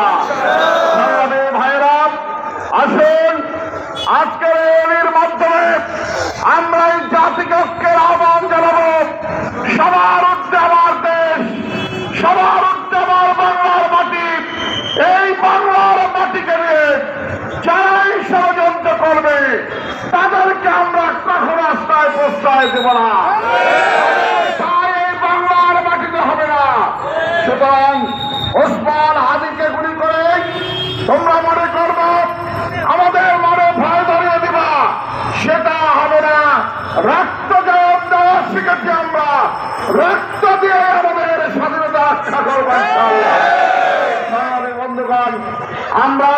ইনশাআল্লাহ। ভাইরা আসুন, আজকের র্যালির মাধ্যমে আমরা এই জাতিকে ঐক্যের আহ্বান জানাবো। সবার ঊর্ধ্বে আমার দেশ, সবার ঊর্ধ্বে আমার বাংলার মাটি। এই বাংলার মাটিকে নিয়ে যারাই ষড়যন্ত্র করবে তাদেরকে আমরা কখনো রাস্তায় প্রশ্রয় দেব না। তাই এই বাংলার মাটিতে হবে না। সুতরাং ওসমান হাদিকে গুলি করে তোমরা মনে করবো আমাদের মনে ভয় ধরিয়ে দিবা, সেটা হবে না। রক্ত জবাব দেওয়া শিখেছি আমরা, রক্ত দিয়ে আমাদের স্বাধীনতা রক্ষা করবো। বন্ধুগণ, আমরা